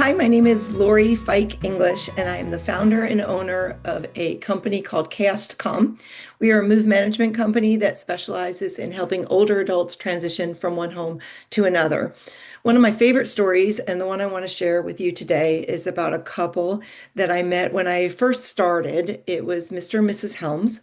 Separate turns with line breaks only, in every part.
Hi, my name is Lori Fike English, and I am the founder and owner of a company called Cast.com. We are a move management company that specializes in helping older adults transition from one home to another. One of my favorite stories, and the one I want to share with you today, is about a couple that I met when I first started. It was Mr. and Mrs. Helms.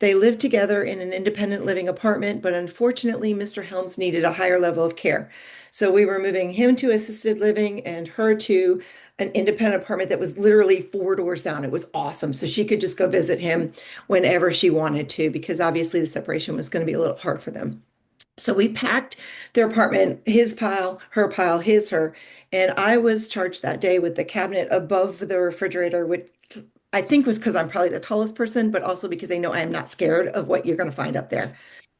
They lived together in an independent living apartment, but unfortunately, Mr. Helms needed a higher level of care. So we were moving him to assisted living and her to an independent apartment that was literally four doors down. It was awesome. So she could just go visit him whenever she wanted to, because obviously the separation was going to be a little hard for them. So we packed their apartment, his pile, his, her. And I was charged that day with the cabinet above the refrigerator, which I think was because I'm probably the tallest person, but also because they know I am not scared of what you're going to find up there,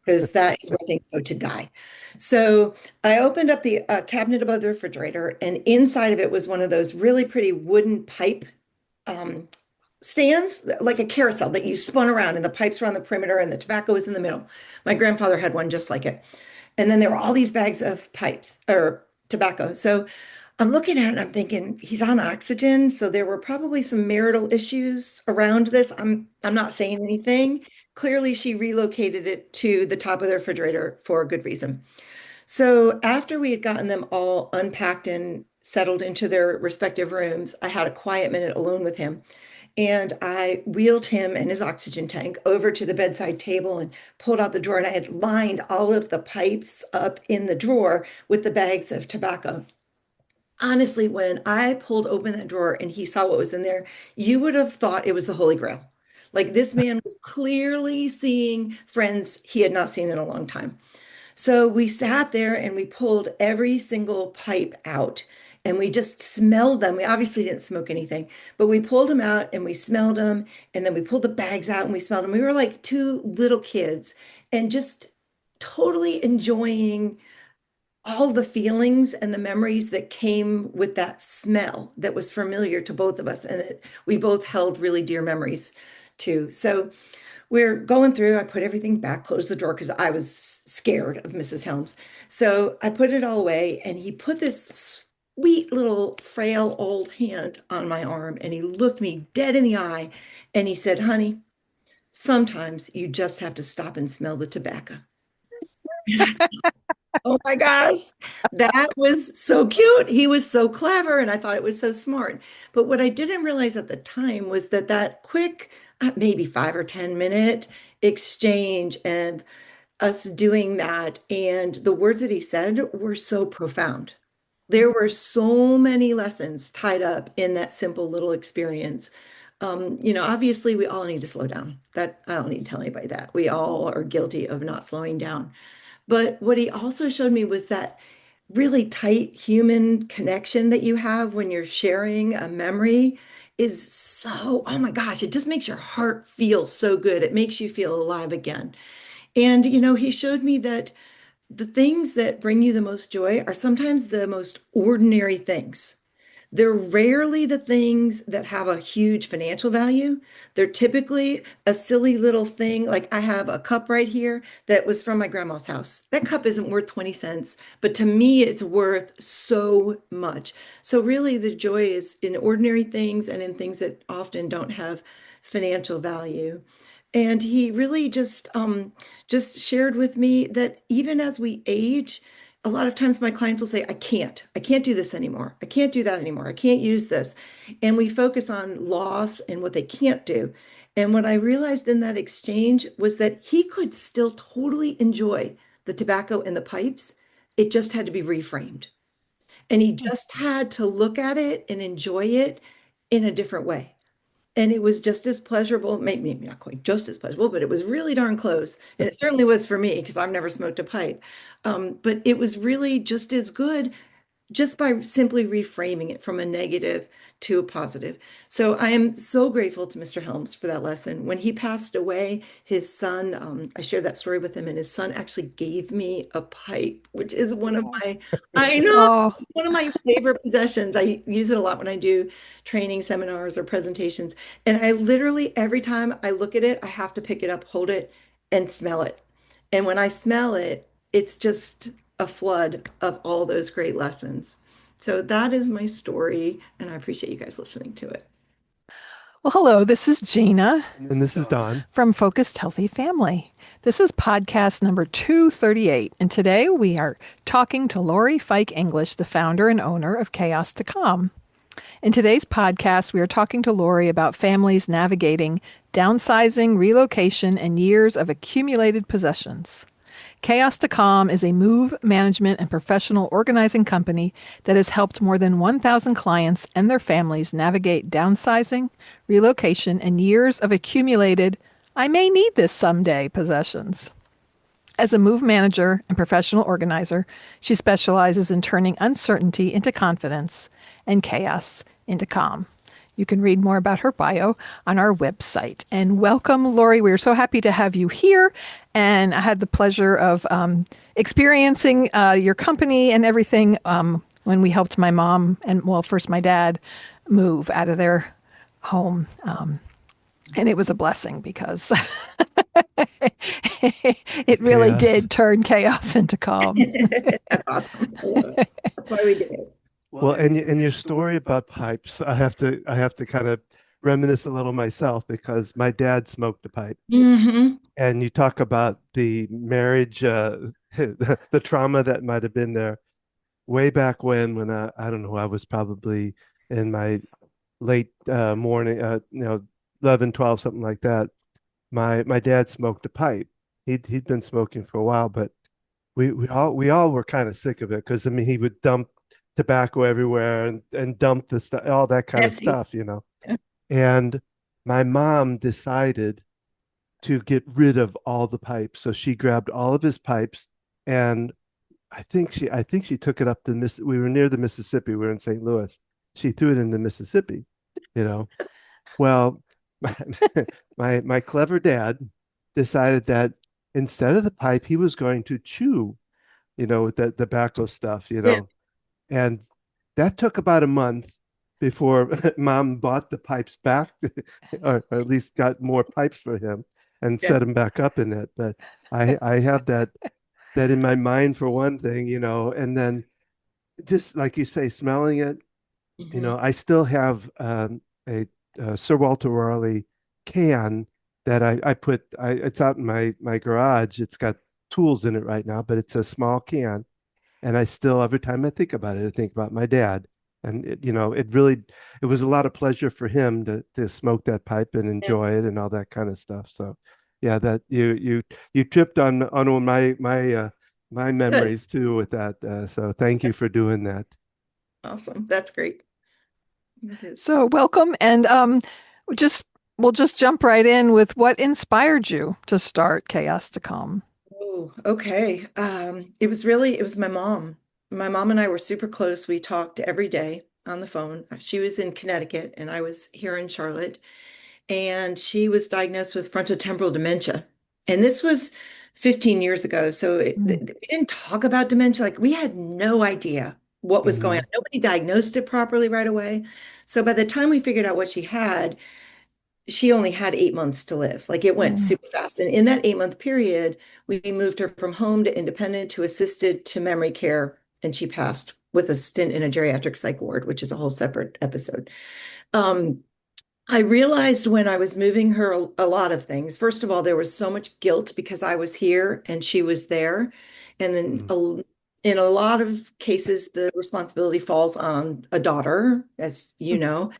because that is where things go to die. So I opened up the cabinet above the refrigerator, and inside of it was one of those really pretty wooden pipe um, stands, like a carousel that you spun around, and the pipes were on the perimeter, and the tobacco was in the middle. My grandfather had one just like it. And then there were all these bags of pipes or tobacco. So I'm looking at it and I'm thinking he's on oxygen. So there were probably some marital issues around this. I'm not saying anything. Clearly, she relocated it to the top of the refrigerator for a good reason. So after we had gotten them all unpacked and settled into their respective rooms, I had a quiet minute alone with him. And I wheeled him and his oxygen tank over to the bedside table and pulled out the drawer. And I had lined all of the pipes up in the drawer with the bags of tobacco. Honestly, when I pulled open that drawer and he saw what was in there, you would have thought it was the Holy Grail. Like this man was clearly seeing friends he had not seen in a long time. So we sat there and we pulled every single pipe out and we just smelled them. We obviously didn't smoke anything, but we pulled them out and we smelled them. And then we pulled the bags out and we smelled them. We were like two little kids and just totally enjoying all the feelings and the memories that came with that smell that was familiar to both of us and that we both held really dear memories to. So we're going through, I put everything back, closed the drawer because I was scared of Mrs. Helms. So I put it all away and he put this sweet little frail old hand on my arm and he looked me dead in the eye and he said, "Honey, sometimes you just have to stop and smell the tobacco." Oh my gosh, that was so cute. He was so clever, and I thought it was so smart. But what I didn't realize at the time was that that quick, maybe 5 or 10 minute exchange and us doing that, and the words that he said were so profound. There were so many lessons tied up in that simple little experience. Obviously, we all need to slow down. That I don't need to tell anybody that. We all are guilty of not slowing down. But what he also showed me was that really tight human connection that you have when you're sharing a memory is so, oh my gosh, it just makes your heart feel so good. It makes you feel alive again. And, he showed me that the things that bring you the most joy are sometimes the most ordinary things. They're rarely the things that have a huge financial value. They're typically a silly little thing. Like I have a cup right here that was from my grandma's house. That cup isn't worth 20 cents, but to me, it's worth so much. So really the joy is in ordinary things and in things that often don't have financial value. And he really just shared with me that even as we age, a lot of times my clients will say, I can't do this anymore. I can't do that anymore. I can't use this. And we focus on loss and what they can't do. And what I realized in that exchange was that he could still totally enjoy the tobacco and the pipes. It just had to be reframed. And he just had to look at it and enjoy it in a different way. And it was just as pleasurable, maybe not quite just as pleasurable, but it was really darn close. And it certainly was for me because I've never smoked a pipe. But it was really just as good just by simply reframing it from a negative to a positive. So I am so grateful to Mr. Helms for that lesson. When he passed away, his son, I shared that story with him, and his son actually gave me a pipe, which is one of my, I know,
Oh,
one of my favorite possessions. I use it a lot when I do training seminars or presentations. And I literally, every time I look at it, I have to pick it up, hold it, and smell it. And when I smell it, it's just a flood of all those great lessons. So that is my story, and I appreciate you guys listening to it.
Well, hello, this is Gina
And this is Don.
from Focused Healthy Family. This is podcast number 238, and today we are talking to Lori Fike English, the founder and owner of Chaos to Calm. In today's podcast, we are talking to Lori about families navigating downsizing, relocation, and years of accumulated possessions. Chaos to Calm is a move management and professional organizing company that has helped more than 1,000 clients and their families navigate downsizing, relocation, and years of accumulated, I may need this someday possessions. As a move manager and professional organizer, she specializes in turning uncertainty into confidence and chaos into calm. You can read more about her bio on our website. And welcome, Lori. We're so happy to have you here. And I had the pleasure of experiencing your company and everything when we helped my mom and, well, first my dad move out of their home. And it was a blessing because it really
Chaos.
did turn chaos into calm.
That's awesome. I love it. That's why we did it.
Well, and your story about pipes, I have to kind of reminisce a little myself because my dad smoked a pipe,
Hmm.
and you talk about the marriage, the trauma that might have been there way back when I don't know, I was probably in my late morning, 11, 12, something like that. My dad smoked a pipe. He'd been smoking for a while, but we all were kind of sick of it because I mean he would dump tobacco everywhere and dump the stuff, all that kind of
Messy.
stuff. And my mom decided to get rid of all the pipes. So she grabbed all of his pipes, and I think she took it up to Miss. We were near the Mississippi. We were in St. Louis. She threw it in the Mississippi. You know. Well, my my clever dad decided that instead of the pipe, he was going to chew, with that tobacco stuff,
Yeah.
and that took about a month before mom bought the pipes back, or at least got more pipes for him and
Yeah.
set him back up in it. But I have that in my mind for one thing, and then just like you say, smelling it,
Hmm.
I still have a Sir Walter Raleigh can that it's out in my garage. It's got tools in it right now, but it's a small can. And I still, every time I think about it, I think about my dad. And it was a lot of pleasure for him to smoke that pipe and
Yeah.
enjoy it and all that kind of stuff. So yeah, that you tripped on one of my
Good.
memories too with that. So thank you for doing that.
Awesome. That's great. That is.
So welcome, and just we'll just jump right in with what inspired you to start Chaos to Calm.
Oh, okay. It was my mom. My mom and I were super close. We talked every day on the phone. She was in Connecticut and I was here in Charlotte. And she was diagnosed with frontotemporal dementia. And this was 15 years ago. So
Mm.
we didn't talk about dementia. Like we had no idea what was going on.
Hmm.
Nobody diagnosed it properly right away. So by the time we figured out what she only had 8 months to live. Like it went
Mm.
super fast. And in that 8 month period, we moved her from home to independent to assisted to memory care. And she passed with a stint in a geriatric psych ward, which is a whole separate episode. Um, I realized when I was moving her a lot of things. First of all, there was so much guilt because I was here and she was there. And then in a lot of cases, the responsibility falls on a daughter, as you know.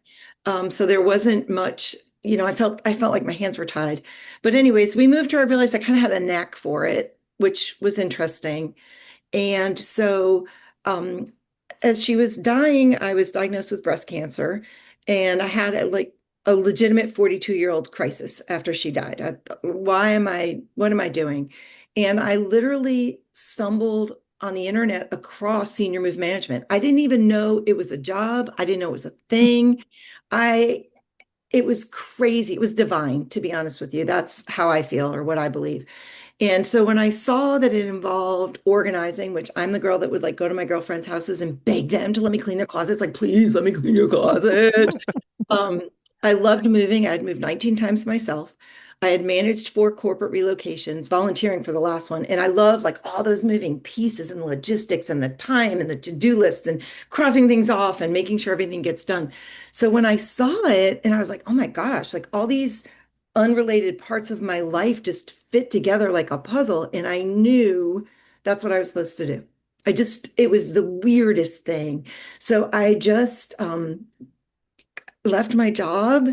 So there wasn't much, I felt like my hands were tied. But anyways, we moved her. I realized I kind of had a knack for it, which was interesting. And so um, as she was dying, I was diagnosed with breast cancer, and I had a legitimate 42-year-old crisis after she died. What am I doing? And I literally stumbled on the internet across senior move management. I didn't even know it was a job. I didn't know it was a thing. I It was crazy. It was divine, to be honest with you. That's how I feel or what I believe. And so when I saw that it involved organizing, which I'm the girl that would like go to my girlfriends' houses and beg them to let me clean their closets, like, please let me clean your closet. Um, I loved moving. I'd moved 19 times myself. I had managed 4 corporate relocations, volunteering for the last one. And I love like all those moving pieces and the logistics and the time and the to-do lists and crossing things off and making sure everything gets done. So when I saw it and I was like, oh my gosh, like all these unrelated parts of my life just fit together like a puzzle. And I knew that's what I was supposed to do. It was the weirdest thing. So I just left my job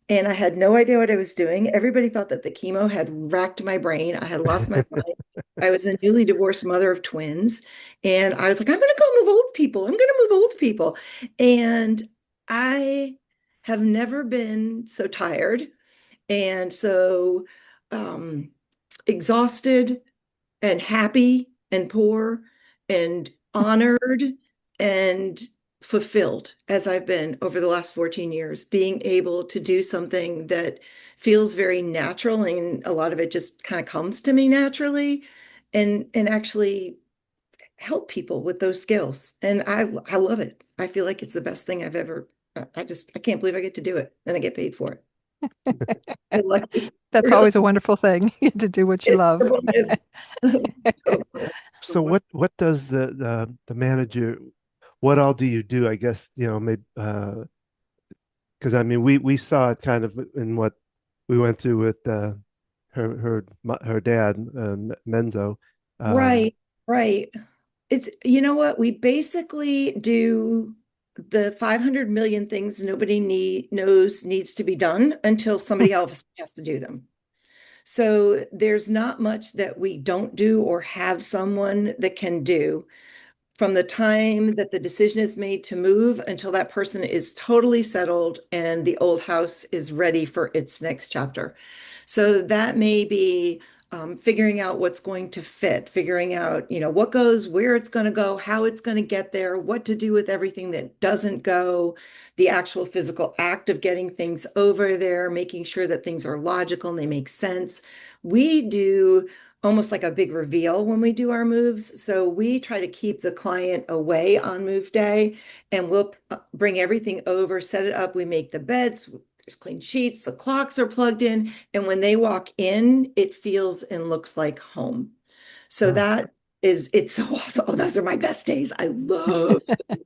and I had no idea what I was doing. Everybody thought that the chemo had racked my brain. I had lost my mind. I was a newly divorced mother of twins. And I was like, I'm going to go move old people. I'm going to move old people. And I have never been so tired and so um, exhausted and happy and poor and honored and fulfilled as I've been over the last 14 years, being able to do something that feels very natural and a lot of it just kind of comes to me naturally and actually help people with those skills. And I love it. I feel like it's the best thing I've ever I can't believe I get to do it and I get paid for it. I'm lucky.
That's
Really.
always a wonderful thing to do what you
It's a
love.
bonus. Total bonus.
So what does the manager, what all do you do? I guess, maybe because I mean we saw it kind of in what we went through with her dad, Menzo. Um,
Right, right. It's, you know what? We basically do the 500 million things nobody knows needs to be done until somebody else has to do them. So there's not much that we don't do or have someone that can do from the time that the decision is made to move until that person is totally settled and the old house is ready for its next chapter. So that may be figuring out what's going to fit, figuring out, what goes, where it's going to go, how it's going to get there, what to do with everything that doesn't go, the actual physical act of getting things over there, making sure that things are logical and they make sense. We do almost like a big reveal when we do our moves. So we try to keep the client away on move day and we'll bring everything over, set it up. We make the beds, there's clean sheets, the clocks are plugged in. And when they walk in, it feels and looks like home. So
oh,
it's so awesome. Oh, those are my best days. I love those.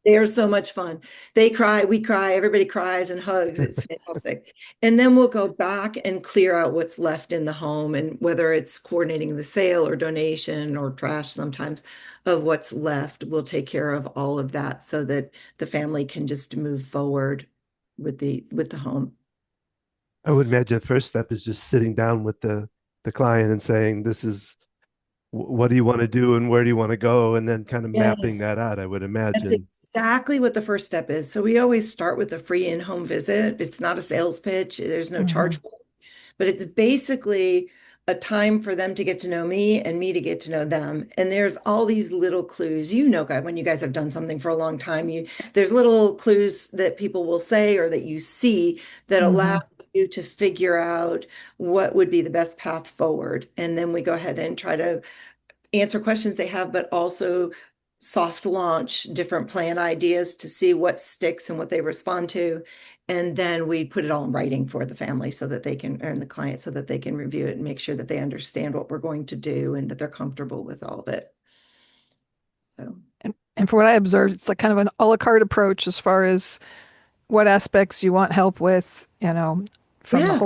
They are so much fun. They cry, we cry, everybody cries and hugs. It's fantastic. And then we'll go back and clear out what's left in the home and whether it's coordinating the sale or donation or trash sometimes of what's left, we'll take care of all of that so that the family can just move forward with the home.
I would imagine the first step is just sitting down with the client and saying, "This is what do you want to do and where do you want to go?" And then kind of mapping
Yes.
that out, I would
That's
imagine.
exactly what the first step is. So we always start with a free in-home visit. It's not a sales pitch. There's no charge
Mhm.
for it, but it's basically a time for them to get to know me and me to get to know them. And there's all these little clues. God, when you guys have done something for a long time, there's little clues that people will say or that you see that allow
Mhm.
you to figure out what would be the best path forward. And then we go ahead and try to answer questions they have, but also soft launch different plan ideas to see what sticks and what they respond to. And then we put it all in writing for the family so that they can, and the client, so that they can review it and make sure that they understand what we're going to do and that they're comfortable with all of it. So,
And for what I observed, it's like kind of an a la carte approach as far as what aspects you want help with, from the
yeah,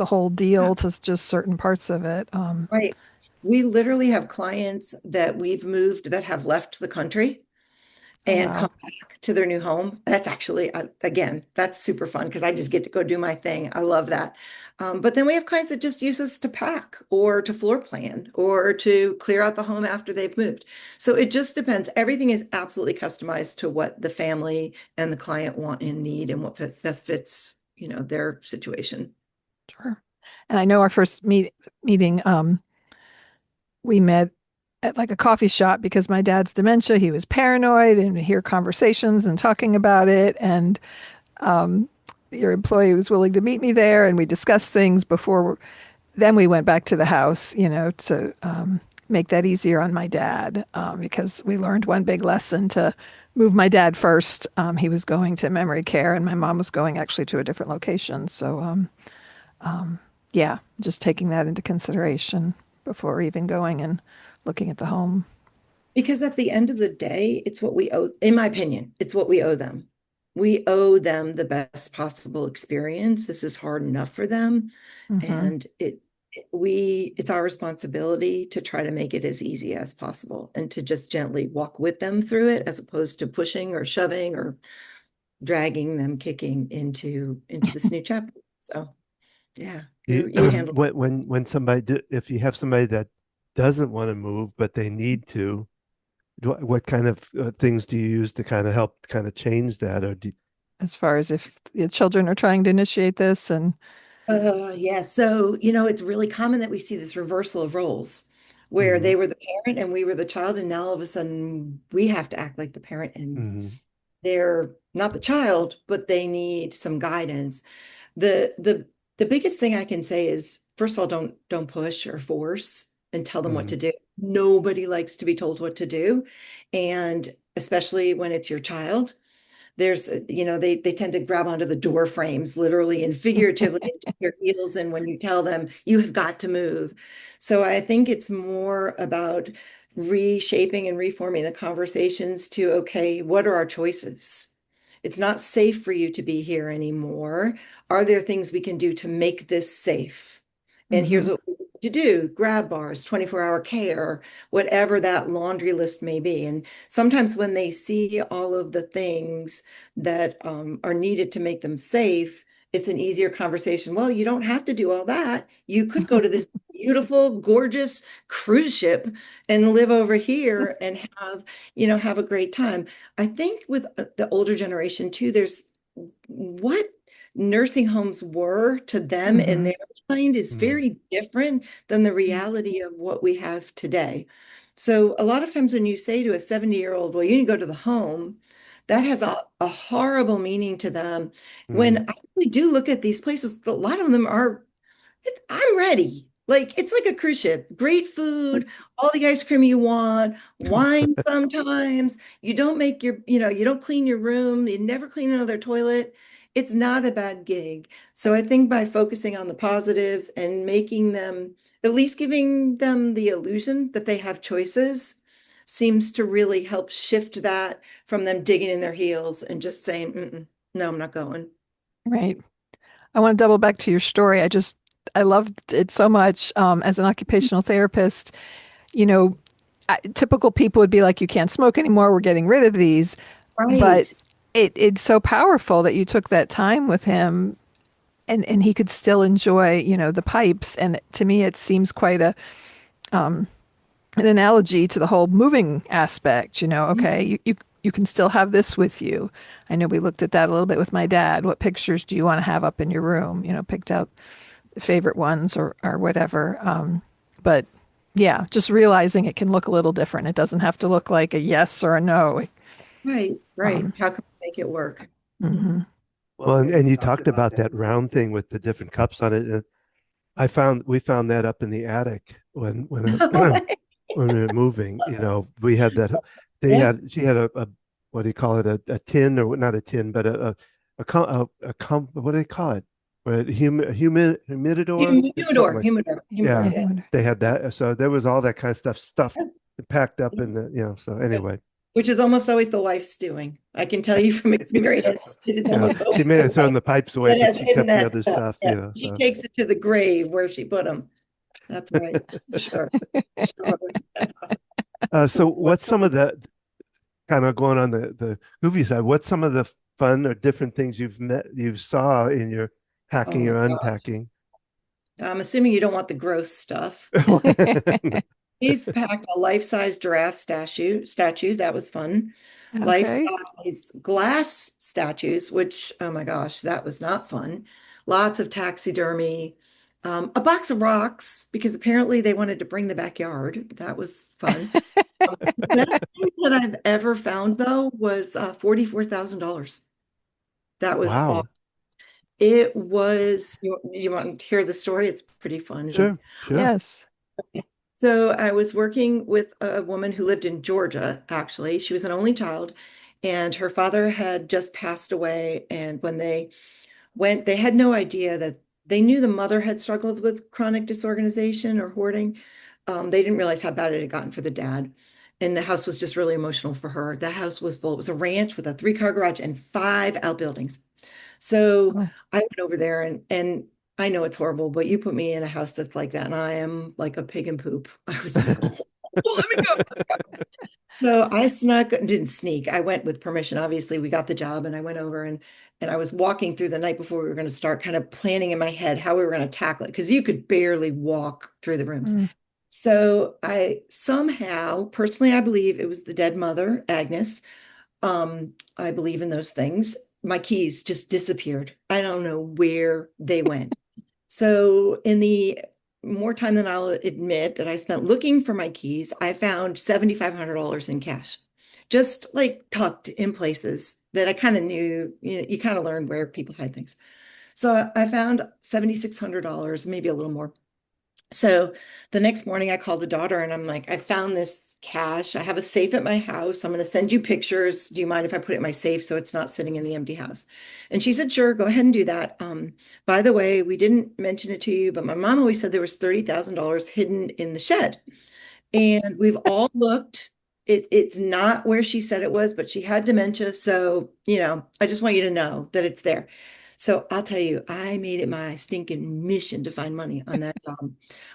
whole deal to just certain parts of it.
right. We literally have clients that we've moved that have left the country
Oh
and come
wow.
back to their new home. That's actually, again, that's super fun because I just get to go do my thing. I love that. But then we have clients that just use us to pack or to floor plan or to clear out the home after they've moved. So it just depends. Everything is absolutely customized to what the family and the client want and need and what best fits, their situation.
Sure. And I know our first meeting, we met at like a coffee shop because my dad's dementia. He was paranoid, and we hear conversations and talking about it. And um, your employee was willing to meet me there, and we discussed things before. Then we went back to the house, to make that easier on my dad, because we learned one big lesson to move my dad first. He was going to memory care, and my mom was going actually to a different location. So Yeah, just taking that into consideration before even going and looking at the home.
Because at the end of the day, it's what we owe, in my opinion, it's what we owe them. We owe them the best possible experience. This is hard enough for them.
Hmm.
And it's our responsibility to try to make it as easy as possible and to just gently walk with them through it as opposed to pushing or shoving or dragging them kicking into this new chapter. So yeah, you handle.
When if you have somebody that doesn't want to move but they need to, what kind of things do you use to kind of help kind of change that, or do
As far as if the children are trying to initiate this and
Yeah. So, it's really common that we see this reversal of roles where
hmm
they were the parent and we were the child, and now all of a sudden we have to act like the parent and
hmm
they're not the child, but they need some guidance. The biggest thing I can say is, first of all, don't push or force and tell them what
hmm
to do. Nobody likes to be told what to do. And especially when it's your child there's they tend to grab onto the door frames literally and figuratively and take their heels in when you tell them you have got to move. So I think it's more about reshaping and reforming the conversations to, okay, what are our choices? It's not safe for you to be here anymore. Are there things we can do to make this safe? And here's
hmm.
what we need to do: grab bars, 24-hour care, whatever that laundry list may be. And sometimes when they see all of the things that are needed to make them safe, it's an easier conversation. Well, you don't have to do all that. You could go to this beautiful, gorgeous cruise ship and live over here and have a great time. I think with the older generation too, there's what nursing homes were to them in
Hmm.
their mind is
hmm
very different than the reality of what we have today. So a lot of times when you say to a 70-year-old, well, you need to go to the home, that has a horrible meaning to them.
hmm
When I really do look at these places, a lot of them are I'm ready. Like it's like a cruise ship. Great food, all the ice cream you want, wine sometimes. You don't make you don't clean your room, you never clean another toilet. It's not a bad gig. So I think by focusing on the positives and making them, at least giving them the illusion that they have choices, seems to really help shift that from them digging in their heels and just saying, "Mm-mm, no, I'm not going."
Right. I want to double back to your story. I loved it so much. As an occupational therapist, you know, typical people would be like, you can't smoke anymore. We're getting rid of these. But
Right.
it's so powerful that you took that time with him and he could still enjoy, the pipes. And to me, it seems quite an analogy to the whole moving aspect. Okay, you can still have this with you. I know we looked at that a little bit with my dad. What pictures do you want to have up in your room? Picked out favorite ones or whatever. But yeah, just realizing it can look a little different. It doesn't have to look like a yes or a no.
Right, right.
Um,
How can we make it work?
mhm.
Well, and you talked about that round thing with the different cups on it. And we found that up in the attic when we were moving. We had that.
Yeah,
She had a what do you call it? A tin, or not a tin, but what do they call it? Or humidor, it's something
humidor,
like,
Yeah,
yeah.
yeah.
They had that. So there was all that kind of stuff stuffed,
Yeah.
packed up in the. So anyway,
Which is almost always the wife's doing. I can tell you from experience, it is
yeah,
almost
she
always
may
the
have thrown
wife
the pipes away,
that
but
has
she
hidden
kept the
that
other
stuff.
stuff.
Yeah, she
So
takes it to the grave where she put them. That's right. Sure. Sure. That's awesome.
so what's some of the kind of going on the movie side? What's some of the fun or different things you saw in your
Oh
packing
my
or
God.
unpacking?
I'm assuming you don't want the gross stuff. We've packed a life-size giraffe statue. That was fun.
okay.
Life-size glass statues, which, oh my gosh, that was not fun. Lots of taxidermy. A box of rocks, because apparently they wanted to bring the backyard. That was fun. The best thing that I've ever found, though, was $44,000. That was all.
Wow.
It was, you want to hear the story? It's pretty funny.
Sure, sure.
Yes.
So I was working with a woman who lived in Georgia, actually. She was an only child, and her father had just passed away. And when they went, they had no idea that they knew the mother had struggled with chronic disorganization or hoarding. They didn't realize how bad it had gotten for the dad. And the house was just really emotional for her. The house was full. It was a ranch with a three-car garage and five outbuildings. So
Oh.
I went over there and I know it's horrible, but you put me in a house that's like that, and I am like a pig in poop. I was like, oh, let me go. So I snuck, didn't sneak. I went with permission. Obviously, we got the job, and I went over and I was walking through the night before we were going to start, kind of planning in my head how we were going to tackle it because you could barely walk through the rooms.
Mm.
So I somehow, personally, I believe it was the dead mother, Agnes. I believe in those things. My keys just disappeared. I don't know where they went. So, in the more time than I'll admit that I spent looking for my keys, I found $7,500 in cash, just like tucked in places that I kind of knew, you kind of learned where people hide things. So I found $7,600, maybe a little more. So the next morning, I called the daughter and I'm like, I found this cash. I have a safe at my house. I'm going to send you pictures. Do you mind if I put it in my safe so it's not sitting in the empty house? And she said, sure, go ahead and do that. By the way, we didn't mention it to you, but my mom always said there was $30,000 hidden in the shed. And we've all looked. It's not where she said it was, but she had dementia. So, I just want you to know that it's there. So I'll tell you, I made it my stinking mission to find money on that job.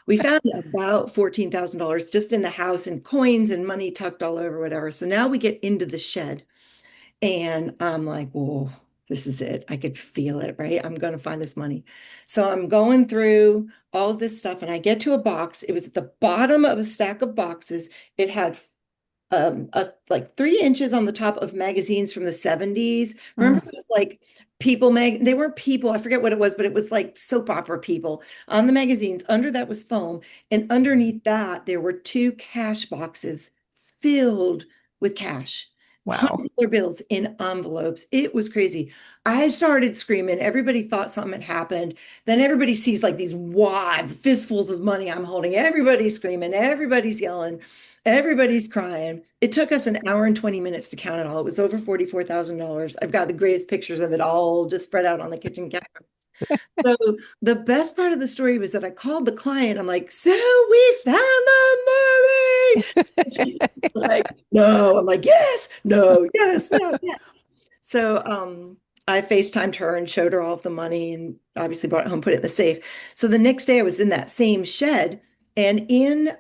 We found about $14,000 just in the house and coins and money tucked all over, whatever. So now we get into the shed and I'm like, whoa, this is it. I could feel it, right? I'm going to find this money. So I'm going through all of this stuff and I get to a box. It was at the bottom of a stack of boxes. It had like 3 inches on the top of magazines from the 70s.
Mm.
Remember those like they weren't people, I forget what it was, but it was like soap opera people on the magazines. Under that was foam. And underneath that, there were two cash boxes filled with cash.
Wow.
$100 bills in envelopes. It was crazy. I started screaming. Everybody thought something had happened. Then everybody sees like these wads, fistfuls of money I'm holding. Everybody's screaming. Everybody's yelling. Everybody's crying. It took us an hour and 20 minutes to count it all. It was over $44,000. I've got the greatest pictures of it all just spread out on the kitchen counter. So the best part of the story was that I called the client. I'm like, so we found the money. And she's like, no. I'm like, yes, no, yes, no, yes. So I FaceTimed her and showed her all of the money and obviously brought it home, put it in the safe. So the next day I was in that same shed and in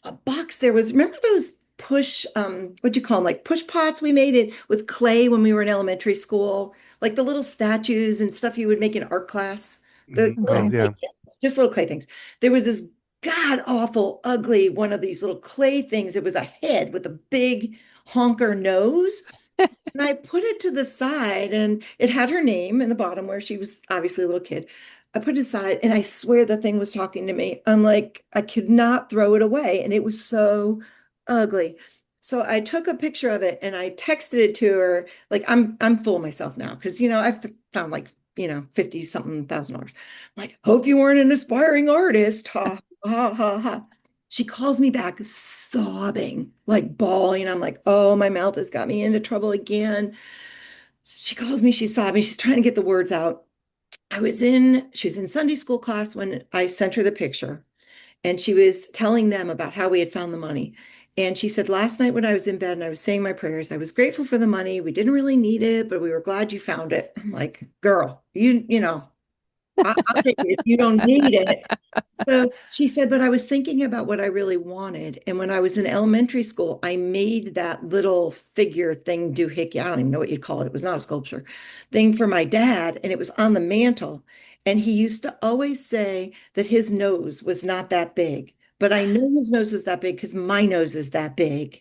a box there was, remember those push, what'd you call them? Like push pots we made it with clay when we were in elementary school, like the little statues and stuff you would make in art class, the little
Oh,
Okay.
clay
yeah.
things, just little clay things. There was this god awful, ugly one of these little clay things. It was a head with a big honker nose. And I put it to the side and it had her name in the bottom where she was obviously a little kid. I put it aside and I swear the thing was talking to me. I'm like, I could not throw it away. And it was so ugly. So I took a picture of it and I texted it to her. Like I'm full of myself now because I've found like 50 something thousand dollars. I'm like, hope you weren't an aspiring artist. Ha ha ha ha. She calls me back sobbing, like bawling. I'm like, oh, my mouth has got me into trouble again. She calls me, she's sobbing, she's trying to get the words out. She was in Sunday school class when I sent her the picture, and she was telling them about how we had found the money. And she said, last night when I was in bed and I was saying my prayers, I was grateful for the money. We didn't really need it, but we were glad you found it. I'm like, girl, I'll take it if you don't need it. So she said, but I was thinking about what I really wanted. And when I was in elementary school, I made that little figure thing, doohickey. I don't even know what you'd call it. It was not a sculpture thing for my dad, and it was on the mantle. And he used to always say that his nose was not that big. But I know his nose was that big because my nose is that big.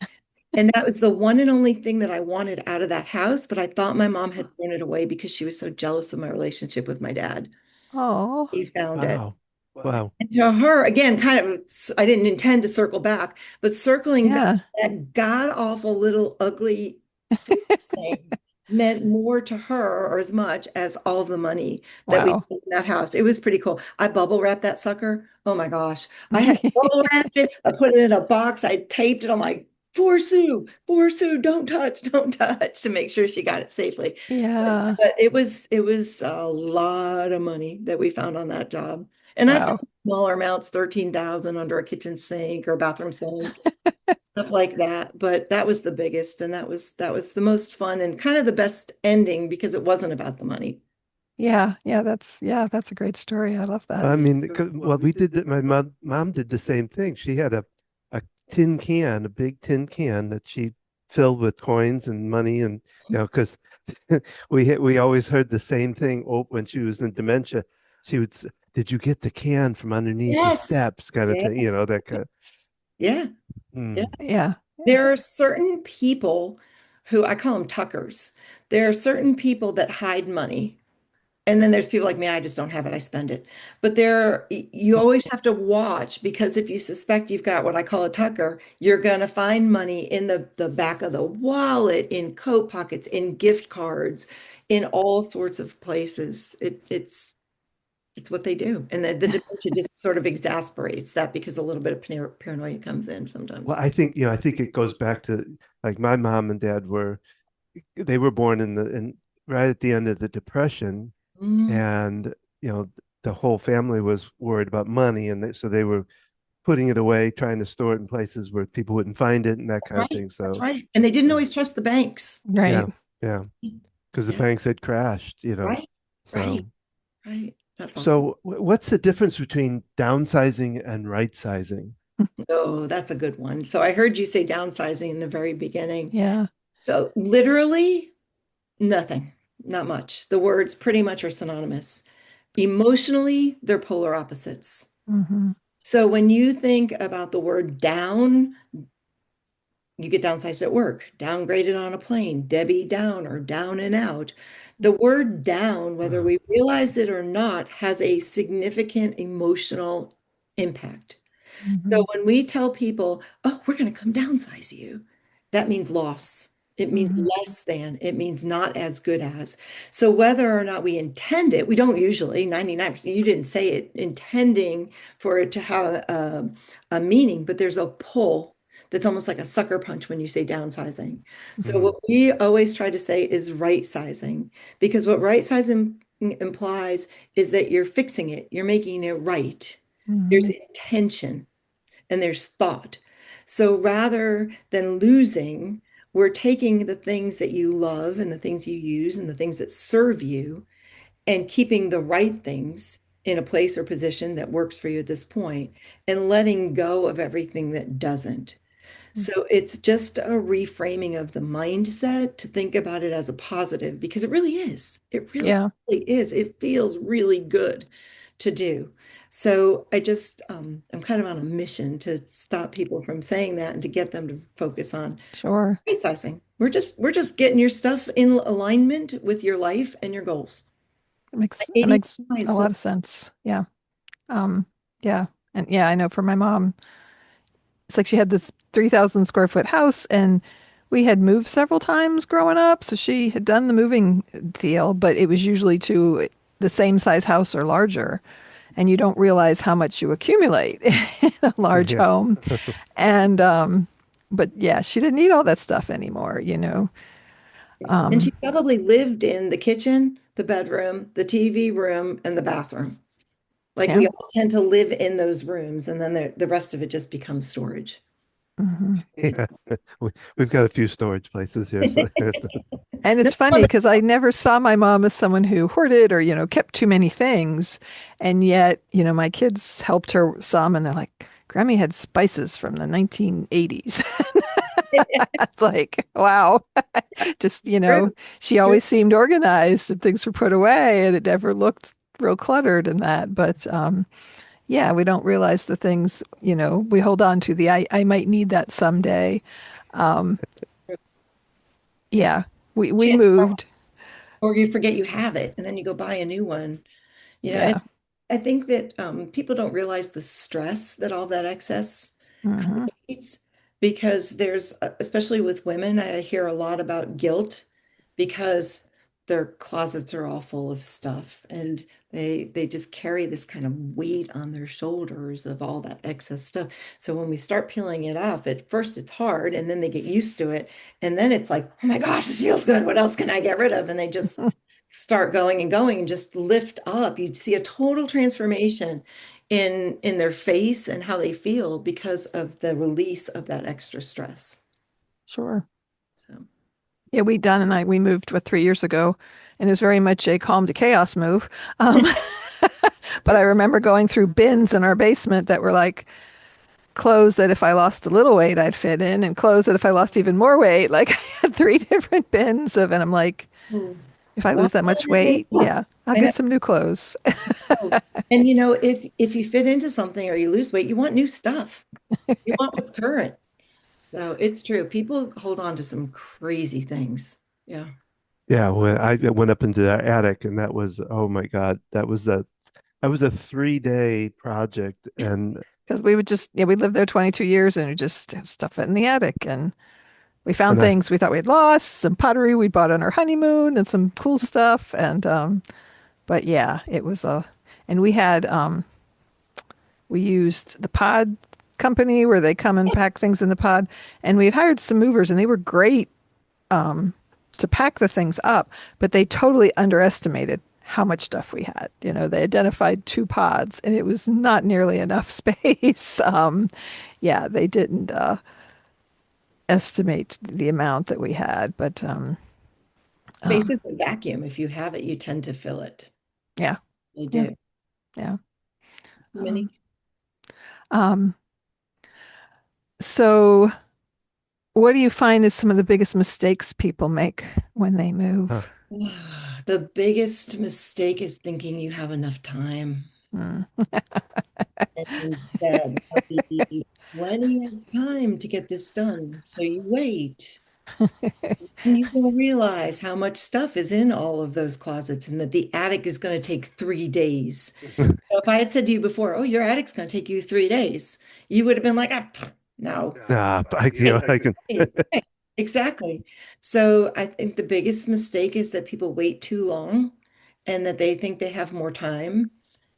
And that was the one and only thing that I wanted out of that house. But I thought my mom had thrown it away because she was so jealous of my relationship with my dad.
Oh,
He found it.
Wow. Wow.
And to her, again, kind of, I didn't intend to circle back, but circling back,
yeah.
that god awful little ugly face thing meant more to her or as much as all the money that we
Wow.
put in that house. It was pretty cool. I bubble wrapped that sucker. Oh my gosh. I had bubble wrapped it. I put it in a box. I taped it. I'm like, four sous, don't touch, don't touch, to make sure she got it safely.
Yeah.
But it was a lot of money that we found on that job. And I found
Wow.
smaller amounts, 13,000 under a kitchen sink or a bathroom sink, stuff like that. But that was the biggest, and that was the most fun and kind of the best ending because it wasn't about the money.
Yeah, that's a great story. I love that.
I mean, well, we did that. My mom did the same thing. She had a tin can, a big tin can that she filled with coins and money, and because we always heard the same thing. Oh, when she was in dementia, she would say, "Did you get the can from underneath the
Yes.
steps?" Kind of
Yeah.
thing, that kind of.
Yeah. Yeah.
Mm.
Yeah.
There are certain people who I call them tuckers. There are certain people that hide money. And then there's people like me, I just don't have it, I spend it. But you always have to watch because if you suspect you've got what I call a tucker, you're going to find money in the back of the wallet, in coat pockets, in gift cards, in all sorts of places. It's what they do. And the dementia just sort of exasperates that because a little bit of paranoia comes in
Well,
sometimes.
I think it goes back to like my mom and dad they were born in right at the end of the Depression,
Mm,
and the whole family was worried about money, and so they were putting it away, trying to store it in places where people wouldn't find it and that kind of
right.
thing.
That's
So
right. And they didn't
yeah,
always trust the banks.
yeah,
Right.
yeah, because the
Yeah.
banks had crashed.
Right. Right.
So
Right. That's awesome.
so what's the difference between downsizing and right sizing?
Oh, that's a good one. So I heard you say downsizing in the very beginning.
Yeah.
So literally nothing, not much. The words pretty much are synonymous. Emotionally, they're polar opposites.
Hmm.
So when you think about the word down, you get downsized at work, downgraded on a plane, Debbie down or down and out. The word down, whether we realize it or not, has a significant emotional impact.
Hmm.
So when we tell people, oh, we're going to come downsize you, that means loss. It means
Hmm.
less than. It means not as good as. So whether or not we intend it, we don't usually, 99%, you didn't say it intending for it to have a meaning, but there's a pull that's almost like a sucker punch when you say downsizing. So
Mm,
what we always try to say is right sizing, because what right sizing implies is that you're fixing it, you're making it right. There's
Hmm.
intention and there's thought. So rather than losing, we're taking the things that you love and the things you use and the things that serve you and keeping the right things in a place or position that works for you at this point and letting go of everything that doesn't. So it's just a reframing of the mindset to think about it as a positive because it really is. It really,
Yeah.
really is. It feels really good to do. So I'm kind of on a mission to stop people from saying that and to get them to focus on
Sure.
right sizing. We're just getting your stuff in alignment with your life and your goals.
It
80
makes a
still.
lot of sense. Yeah. Um, yeah. And yeah, I know for my mom, it's like she had this 3,000 square foot house and we had moved several times growing up. So she had done the moving deal, but it was usually to the same size house or larger. And you don't realize how much you accumulate in a large
yeah.
home. And, but yeah, she didn't need all that stuff anymore.
And she
Um,
probably lived in the kitchen, the bedroom, the TV room, and the bathroom. Like
yeah.
we all tend to live in those rooms, and then the rest of it just becomes storage.
Hmm.
Yeah. We've got a few storage places here. So
And
No,
it's funny because I never saw my mom as someone who hoarded or kept too many things. And yet my kids helped her some and they're like, Grammy had spices from the 1980s. It's like, wow. Just
true,
she
true.
always seemed organized and things were put away and it never looked real cluttered and that. But yeah, we don't realize the things we hold on to. I might need that someday. Um, yeah, we
Chance,
moved.
or you forget you have it, and then you go buy a new one. And
Yeah.
I think that people don't realize the stress that all that excess
Hmm.
creates because especially with women, I hear a lot about guilt because their closets are all full of stuff, and they just carry this kind of weight on their shoulders of all that excess stuff. So when we start peeling it off, at first it's hard, and then they get used to it, and then it's like, oh my gosh, this feels good. What else can I get rid of? And they just start going and going and just lift up. You see a total transformation in their face and how they feel because of the release of that extra stress.
Sure.
So
Yeah, we moved 3 years ago, and it was very much a calm to chaos move. Um, but I remember going through bins in our basement that were like clothes that if I lost a little weight, I'd fit in, and clothes that if I lost even more weight, like I had three different bins of, and I'm like,
mm.
if I
Wow.
lose that much weight, yeah, I'll
I know.
get some new clothes.
And if you fit into something or you lose weight, you want new stuff. You want what's current. So it's true. People hold on to some crazy things. Yeah.
Yeah, when I went up into the attic, and that was, oh my God, that was a 3 day project. And
Because we would just, yeah, we lived there 22 years and we just stuff it in the attic. And we found
and I
things we thought we'd lost, some pottery we bought on our honeymoon and some cool stuff. And, but yeah, it was and we used the pod company where they come and pack things in the pod. And we had hired some movers and they were great to pack the things up, but they totally underestimated how much stuff we had. You know, they identified two pods and it was not nearly enough space. Yeah, they didn't estimate the amount that we had, but
Space is a vacuum. If you have it, you tend to fill it.
yeah,
You
yeah,
do.
yeah.
Many.
Um, so what do you find is some of the biggest mistakes people make when they
huh.
move?
The biggest mistake is thinking you have enough time.
Mm.
And that there'll be plenty of time to get this done. So you wait. And you will realize how much stuff is in all of those closets and that the attic is going to take 3 days. So if I had said to you before, oh, your attic's going to take you 3 days, you would have been like, ah, no.
I, I can.
Right, right. Exactly. So I think the biggest mistake is that people wait too long and that they think they have more time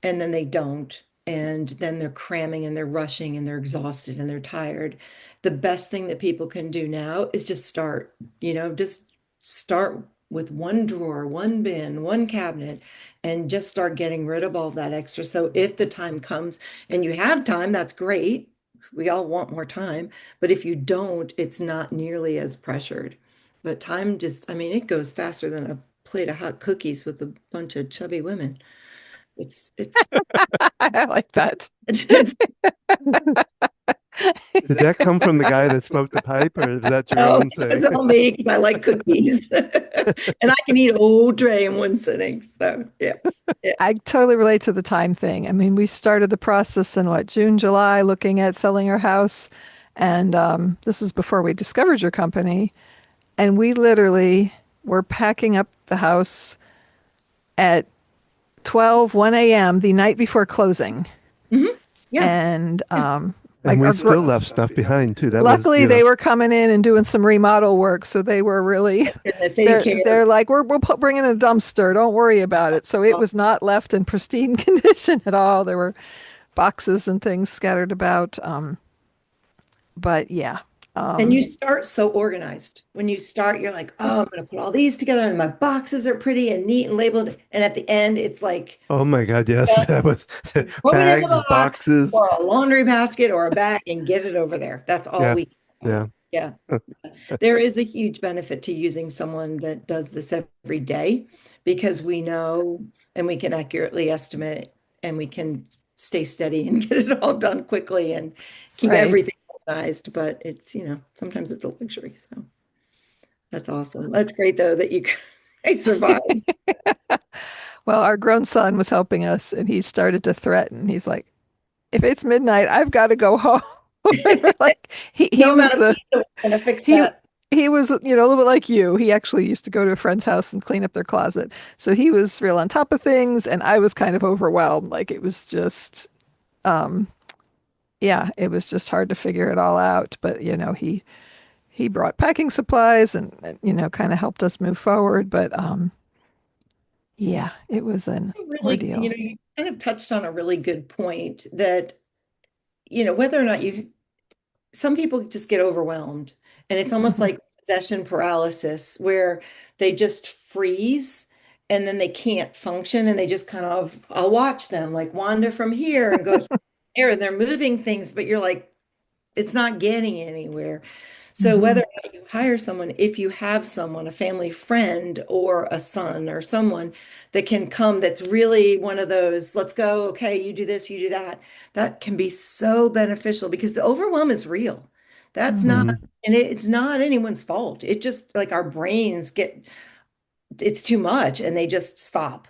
and then they don't. And then they're cramming and they're rushing and they're exhausted and they're tired. The best thing that people can do now is just start, just start with one drawer, one bin, one cabinet, and just start getting rid of all that extra. So if the time comes and you have time, that's great. We all want more time. But if you don't, it's not nearly as pressured. But time just, I mean, it goes faster than a plate of hot cookies with a bunch of chubby women. It's
I like that.
it's
Did that come from the guy that smoked the pipe, or is that your
no,
own thing?
it's all me because I like cookies. And I can eat a whole tray in one sitting. So yes. Yeah.
I totally relate to the time thing. I mean, we started the process in what, June, July, looking at selling our house. And this is before we discovered your company. And we literally were packing up the house at 1 a.m. the night before closing.
Mhm. Yeah.
And
And
like
we still left stuff behind too. That was,
luckily they were coming in and doing some remodel work. So they were really,
Goodness, they care.
they're like, we're bringing a dumpster. Don't worry about it. So it was not left in pristine condition at all. There were boxes and things scattered about. But yeah.
And you start so organized. When you start, you're like, oh, I'm going to put all these together, and my boxes are pretty and neat and labeled. And at the end, it's like,
oh my God, yes,
just
that was
throw it in the
bags,
box
boxes.
or a laundry basket or a bag and get it over there. That's all
Yeah,
we
yeah.
Yeah. There is a huge benefit to using someone that does this every day because we know and we can accurately estimate and we can stay steady and get it all done quickly and keep
Right.
everything organized. But it's, sometimes it's a luxury. So that's awesome. That's great though that you guys survived.
Well, our grown son was helping us and he started to threaten. He's like, if it's midnight, I've got to go home. Like he
No
was
amount of pizza was going to fix
he
that.
he was, a little bit like you. He actually used to go to a friend's house and clean up their closet. So he was real on top of things and I was kind of overwhelmed. Like it was just yeah, it was just hard to figure it all out. But he brought packing supplies and kind of helped us move forward. But Yeah, it was an
Really,
ordeal.
you kind of touched on a really good point that, whether or not some people just get overwhelmed, and it's almost
Hmm.
like possession paralysis where they just freeze and then they can't function and they just kind of, I'll watch them like wander from here and go here, and they're moving things, but you're like, it's not getting anywhere. So
Hmm.
whether or not you hire someone, if you have someone, a family friend or a son or someone that can come, that's really one of those, let's go, okay, you do this, you do that, that can be so beneficial because the overwhelm is real. That's not,
Hmm.
and it's not anyone's fault. It just like our brains get, it's too much and they just stop.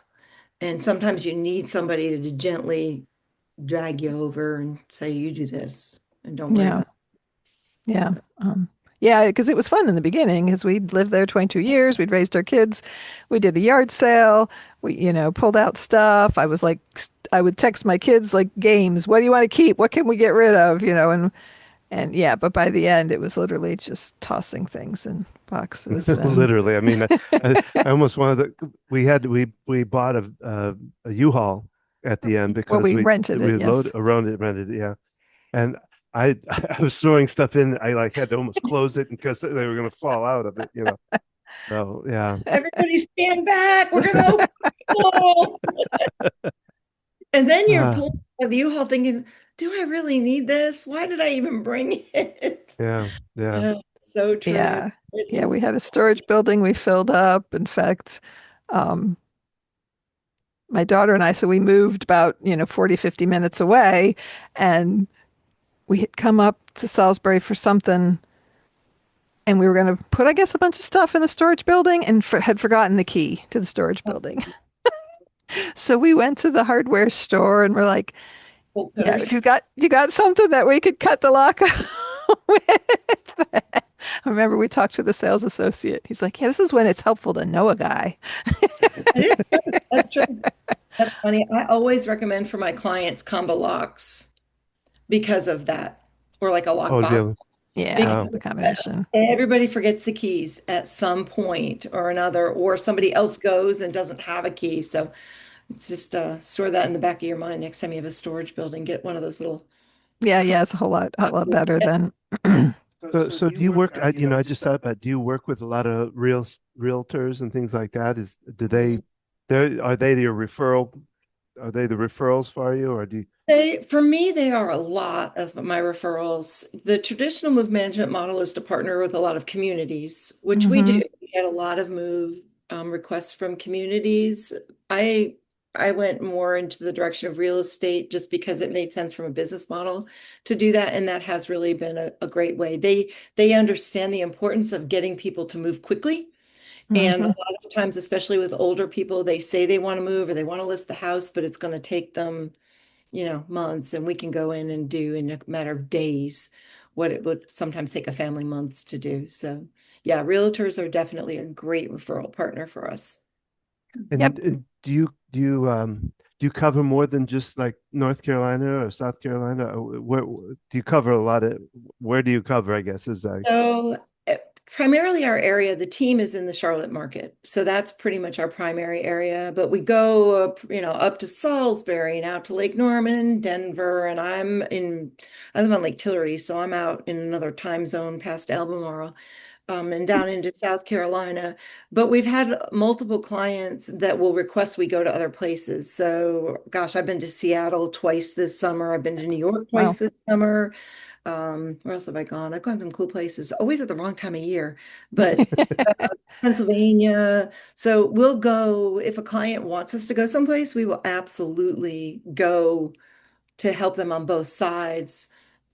And sometimes you need somebody to gently drag you over and say, you do this and don't worry
Yeah.
about
Yeah.
it.
Yeah, because it was fun in the beginning because we'd lived there 22 years. We'd raised our kids. We did the yard sale. We, pulled out stuff. I was like, I would text my kids like games. What do you want to keep? What can we get rid of? And yeah, but by the end, it was literally just tossing things in boxes. And
Literally. I mean, I almost wanted to, we bought a U-Haul at the end
well,
because
we rented it.
we
Yes.
rented it, yeah. And I I was throwing stuff in. I like had to almost close it because they were going to fall out of it. So yeah.
Everybody stand back. We're gonna open the wall. And then you're
Uh,
pulling out of the U-Haul thinking, do I really need this? Why did I even bring it?
yeah, yeah.
Uh, so true.
Yeah.
It
Yeah. We
is.
had a storage building we filled up. In fact, um, my daughter and I, so we moved about, 40, 50 minutes away, and we had come up to Salisbury for something, and we were going to put, I guess, a bunch of stuff in the storage building and had forgotten the key to the storage building. So we went to the hardware store and we're like, yeah,
Filters.
you got something that we could cut the lock with? I remember we talked to the sales associate. He's like, yeah, this is when it's helpful to know a guy.
It is. That's true. That's funny. I always recommend for my clients combo locks because of that, or like a
Oh,
lockbox,
yeah.
Yeah,
Wow.
because
the combination.
everybody forgets the keys at some point or another, or somebody else goes and doesn't have a key. So just store that in the back of your mind next time you have a storage building. Get one of those little
Yeah,
combo
yeah, it's a lot
boxes.
better than.
So do you work? I just thought about. Do you work with a lot of realtors and things like that? Do they, are they your referral? Are they the referrals for you, or do you?
For me, they are a lot of my referrals. The traditional move management model is to partner with a lot of communities, which we do.
Hmm.
We get a lot of move requests from communities. I I went more into the direction of real estate just because it made sense from a business model to do that, and that has really been a great way. They understand the importance of getting people to move quickly. And a
Hmm.
lot of times, especially with older people, they say they want to move or they want to list the house, but it's going to take them months, and we can go in and do in a matter of days what it would sometimes take a family months to do. So, yeah, realtors are definitely a great referral partner for us.
Yep.
And do you cover more than just like North Carolina or South Carolina? Or where do you cover a lot of? Where do you cover? I guess is like.
So, primarily our area, the team is in the Charlotte market. So that's pretty much our primary area. But we go up, up to Salisbury and out to Lake Norman, Denver, and I live on Lake Tillery, so I'm out in another time zone past Albemarle. And down into South Carolina. But we've had multiple clients that will request we go to other places. So, gosh, I've been to Seattle twice this summer. I've been to New York twice
Wow.
this summer. Where else have I gone? I've gone some cool places, always at the wrong time of year, but Pennsylvania. So we'll go if a client wants us to go someplace, we will absolutely go to help them on both sides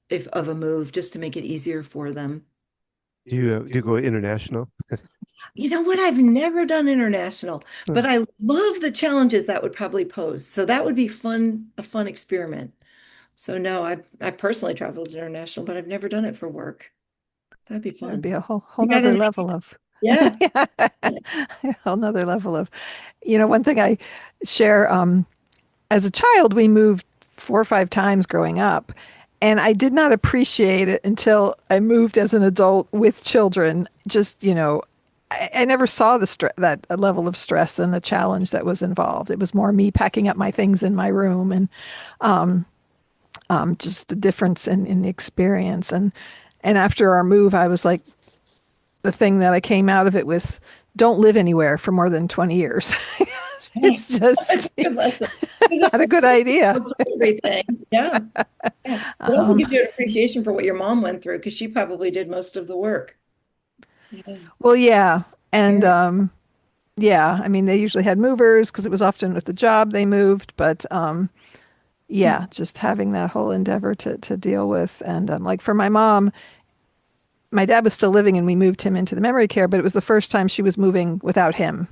if of a move, just to make it easier for them.
Do you go international?
You know what? I've never done international,
Huh.
but I love the challenges that would probably pose. So that would be fun, a fun experiment. So no, I personally traveled international, but I've never done it for work. That'd be
That'd
fun.
be a whole
You got
nother
an
level of.
Yeah.
Yeah. A whole nother level of. One thing I share, as a child, we moved 4 or 5 times growing up. And I did not appreciate it until I moved as an adult with children. Just, I never saw that level of stress and the challenge that was involved. It was more me packing up my things in my room and just the difference in the experience. And after our move, I was like, the thing that I came out of it with, don't live anywhere for more than 20 years.
Yeah.
It's
That's
just
a good lesson. Because it
not a good
forces you
idea.
to look at everything. Yeah. Yeah. It also
Um,
gives you an appreciation for what your mom went through because she probably did most of the work. Yeah.
well, yeah. And
Very.
yeah, I mean, they usually had movers because it was often with the job they moved, but yeah, just having that whole endeavor to deal with. And like for my mom, my dad was still living and we moved him into the memory care, but it was the first time she was moving without him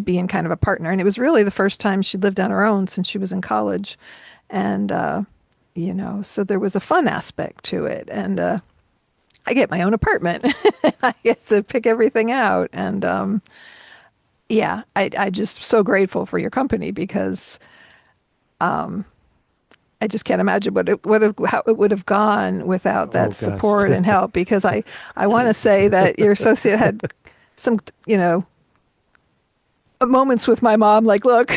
being kind of a partner. And it was really the first time she lived on her own since she was in college. And, so there was a fun aspect to it. And I get my own apartment. I get to pick everything out. And yeah, I just so grateful for your company because I just can't imagine how it would have gone without
Oh
that
gosh.
support and help. Because I want to say that your associate had some, moments with my mom, like, look,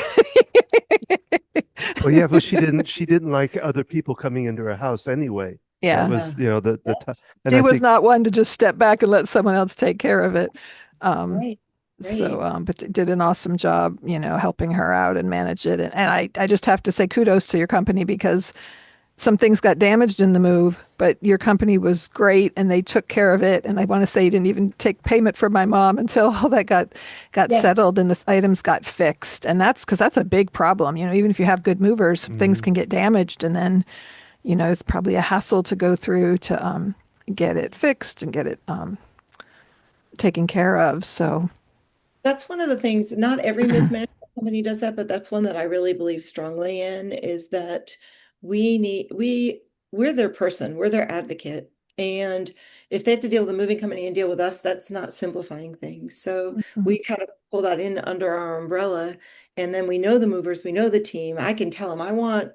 Well, yeah, but she didn't like other people coming into her house anyway. That
yeah,
was,
Yeah.
the
Yeah.
t and
she
I
was
think,
not one to just step back and let someone else take care of it. Um,
Right.
so,
Right.
but did an awesome job, helping her out and manage it. And I just have to say kudos to your company because some things got damaged in the move, but your company was great and they took care of it. And I want to say you didn't even take payment from my mom until all that got
Yes.
settled and the items got fixed. And that's because that's a big problem. Even if you have good movers, things
mm,
can get damaged, and then it's probably a hassle to go through to get it fixed and get it taken care of. So,
That's one of the things, not every move management company does that, but that's one that I really believe strongly in is that we need we're their person, we're their advocate. And if they have to deal with a moving company and deal with us, that's not simplifying things. So
mhm,
we kind of pull that in under our umbrella. And then we know the movers, we know the team. I can tell them I want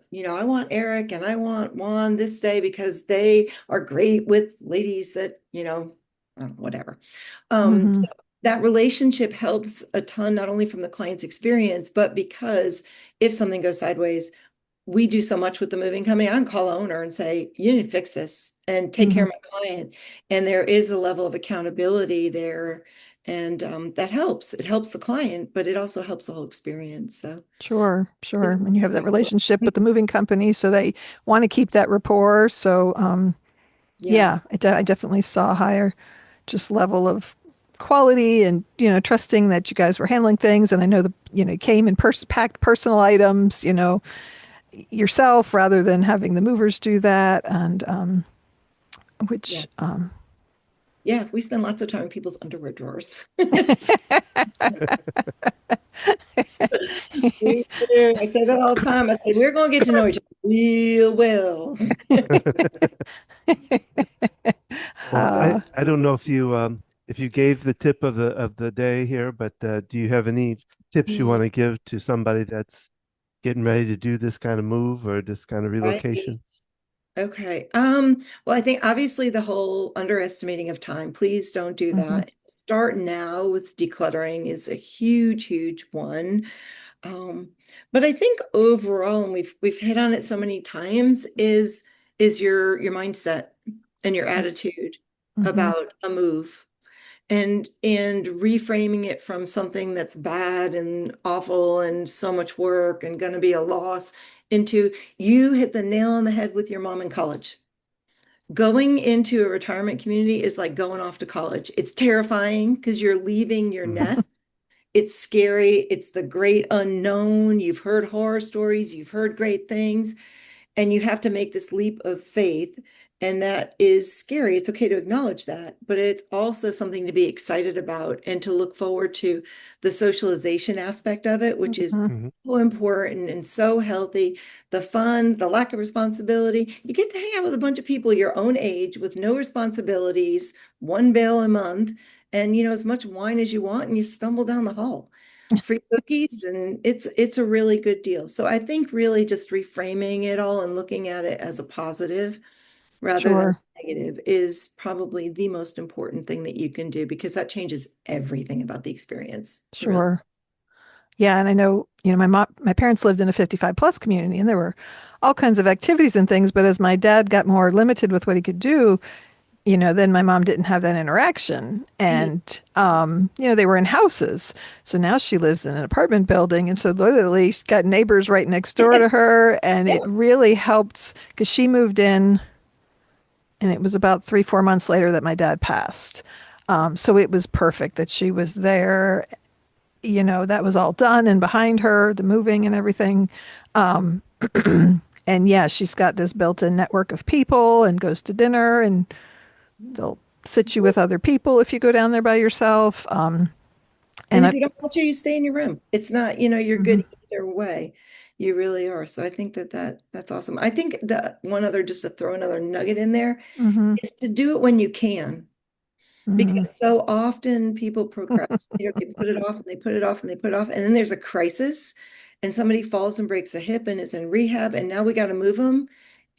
Eric and I want Juan this day because they are great with ladies that, whatever.
mhm,
So that relationship helps a ton, not only from the client's experience, but because if something goes sideways, we do so much with the moving company. I can call the owner and say, you need to fix this and take care
mhm.
of my client. And there is a level of accountability there. And that helps. It helps the client, but it also helps the whole experience. So
Sure, sure.
it's,
And you have that relationship with the moving company, so they want to keep that rapport. So,
yeah,
yeah, I definitely saw a higher just level of quality and, trusting that you guys were handling things. And I know came in packed personal items, yourself rather than having the movers do that. And,
yeah.
which,
Yeah, we spend lots of time in people's underwear drawers. It's We do. I say that all the time. I say, we're going to get to know each other real well.
well, I
uh,
I don't know if you gave the tip of the day here, but do you have any tips you
Mm,
want to give to somebody that's getting ready to do this kind of move or this kind of
right.
relocation?
Okay. Well, I think obviously the whole underestimating of time, please don't do
mhm,
that. Start now with decluttering is a huge, huge one. Um, but I think overall, and we've hit on it so many times, is your mindset and your attitude
mhm,
about a move. And reframing it from something that's bad and awful and so much work and going to be a loss into you hit the nail on the head with your mom in college. Going into a retirement community is like going off to college. It's terrifying because you're leaving your
Mhm.
nest. It's scary. It's the great unknown. You've heard horror stories, you've heard great things, and you have to make this leap of faith. And that is scary. It's okay to acknowledge that, but it's also something to be excited about and to look forward to the socialization aspect of it, which is
mhm.
Mhm.
so important and so healthy. The fun, the lack of responsibility. You get to hang out with a bunch of people your own age with no responsibilities, one bail a month, and as much wine as you want, and you stumble down the hall free cookies, and it's a really good deal. So I think really just reframing it all and looking at it as a positive rather than
Sure.
negative is probably the most important thing that you can do because that changes everything about the experience. It really.
Sure. Yeah, and I know, my parents lived in a 55 plus community and there were all kinds of activities and things, but as my dad got more limited with what he could do, then my mom didn't have that interaction.
Right.
And, they were in houses. So now she lives in an apartment building. And so literally she's got neighbors right next door to her. And
Yeah.
it really helped because she moved in and it was about 3, 4 months later that my dad passed. So it was perfect that she was there. That was all done and behind her, the moving and everything. Um, and yeah, she's got this built in network of people and goes to dinner and they'll sit you with other people if you go down there by yourself.
And
And
if
I,
you don't want to, you stay in your room. It's not, you're
mhm,
good either way. You really are. So I think that's awesome. I think that one other, just to throw another nugget in there,
mhm,
is to do it when you can.
mhm.
Because so often people procrastinate, they put it off and they put it off and they put it off, and then there's a crisis, and somebody falls and breaks a hip and is in rehab, and now we got to move them,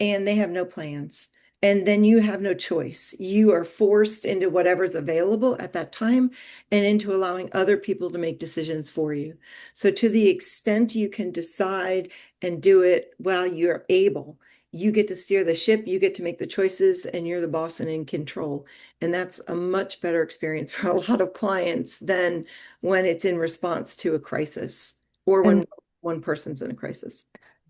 and they have no plans. And then you have no choice. You are forced into whatever's available at that time and into allowing other people to make decisions for you. So, to the extent you can decide and do it while you're able, you get to steer the ship, you get to make the choices, and you're the boss and in control. And that's a much better experience for a lot of clients than when it's in response to a crisis or when
and
one person's in a crisis.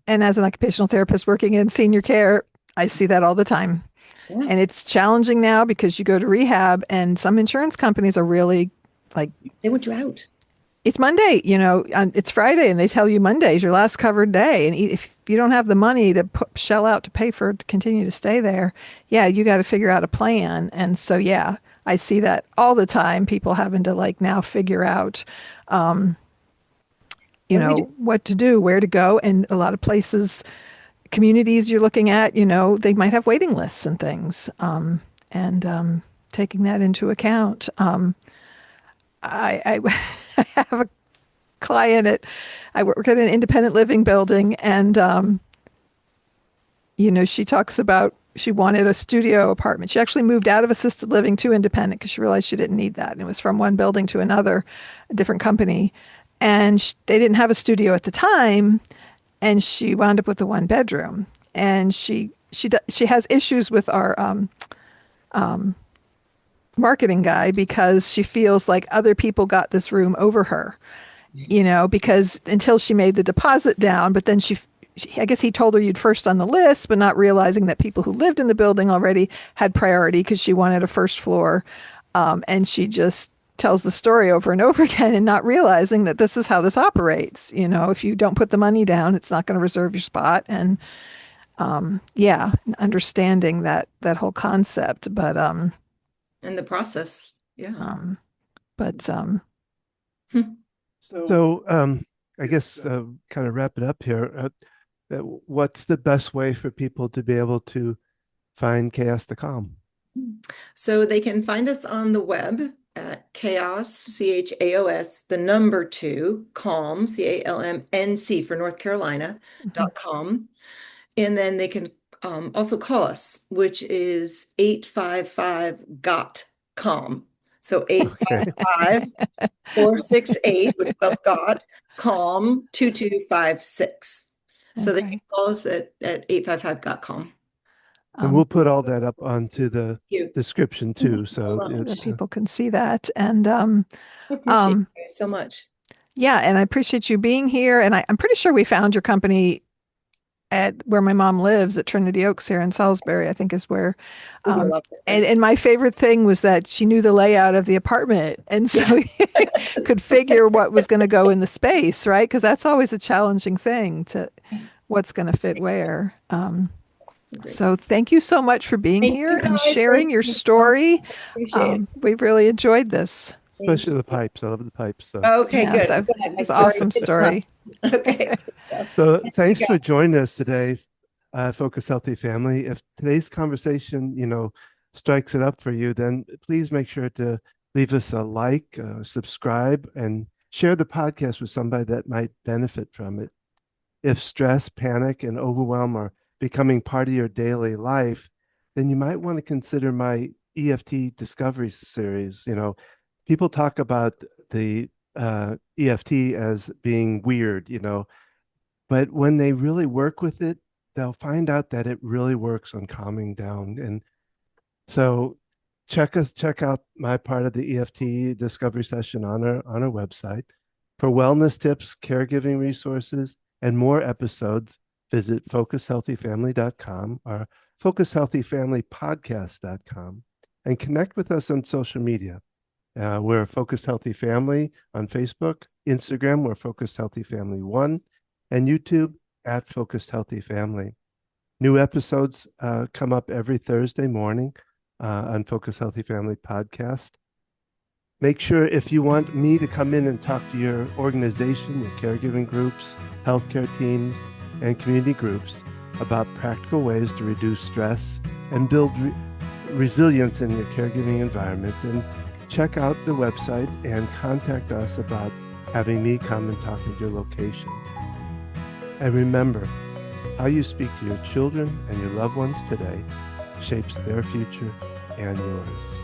and as an occupational therapist working in senior care, I see that all the time.
Yeah,
And it's challenging now because you go to rehab and some insurance companies are really like,
they want you out.
it's Monday, it's Friday and they tell you Monday is your last covered day. And if you don't have the money to shell out to pay for it to continue to stay there, yeah, you got to figure out a plan. And so, yeah, I see that all the time. People having to like now figure out, um,
What do we do?
what to do, where to go. And a lot of places, communities you're looking at, they might have waiting lists and things. And taking that into account. I I have a client I work at an independent living building, and she talks about she wanted a studio apartment. She actually moved out of assisted living to independent because she realized she didn't need that, and it was from one building to another, a different company, and they didn't have a studio at the time, and she wound up with a 1 bedroom, and she has issues with our marketing guy because she feels like other people got this room over her, because until she made the deposit down, but then I guess he told her you'd first on the list, but not realizing that people who lived in the building already had priority because she wanted a first floor. And she just tells the story over and over again and not realizing that this is how this operates. If you don't put the money down, it's not going to reserve your spot. And yeah, understanding that whole concept.
In the process. Yeah.
Um, but
Hmm.
So, I guess kind of wrap it up here. What's the best way for people to be able to find Chaos to Calm?
So they can find us on the web at chaos, CHAOS, the number two, calm, CALMNC for North Carolina,
mhm.
.com. And then they can also call us, which is 855 got calm. So
Okay.
855 468, which spells got calm 2256. So they can
Okay.
call us at 855 got calm.
And
Um,
we'll put all that up onto the
Thank you
description
so
too. So
that
much.
it's
people can see that. And
I appreciate
um,
you guys so much.
yeah, and I appreciate you being here. And I'm pretty sure we found your company at where my mom lives at Trinity Oaks here in Salisbury, I think is where.
We do a
Um,
lot of
and,
things.
and my favorite thing was that she knew the layout of the apartment. And
Yeah.
so could figure what was going to go in the space, right? Because that's always a challenging thing to what's going to fit where.
Great.
So thank you so much for being
Thank
here
you
and
guys.
sharing
Thank
your
you so much.
story.
Appreciate it.
We've really enjoyed this.
Thank
especially
you.
the pipes. I love the pipes. So,
Okay,
Yeah,
good.
that
Good. My
was an
story
awesome
is enough.
story.
Okay. So,
so
thank you
thanks for
guys.
joining us today, Focus Healthy Family. If today's conversation, strikes it up for you, then please make sure to leave us a like, subscribe, and share the podcast with somebody that might benefit from it. If stress, panic, and overwhelm are becoming part of your daily life, then you might want to consider my EFT Discovery series. People talk about the EFT as being weird, but when they really work with it, they'll find out that it really works on calming down. And so check out my part of the EFT discovery session on our website. For wellness tips, caregiving resources, and more episodes, visit focushealthyfamily.com or focushealthyfamilypodcast.com and connect with us on social media. We're Focused Healthy Family on Facebook, Instagram, we're Focused Healthy Family 1, and YouTube at Focused Healthy Family. New episodes come up every Thursday morning on Focus Healthy Family podcast. Make sure if you want me to come in and talk to your organization, your caregiving groups, healthcare teams, and community groups about practical ways to reduce stress and build resilience in your caregiving environment, then check out the website and contact us about having me come and talk at your location. And remember, how you speak to your children and your loved ones today shapes their future and yours.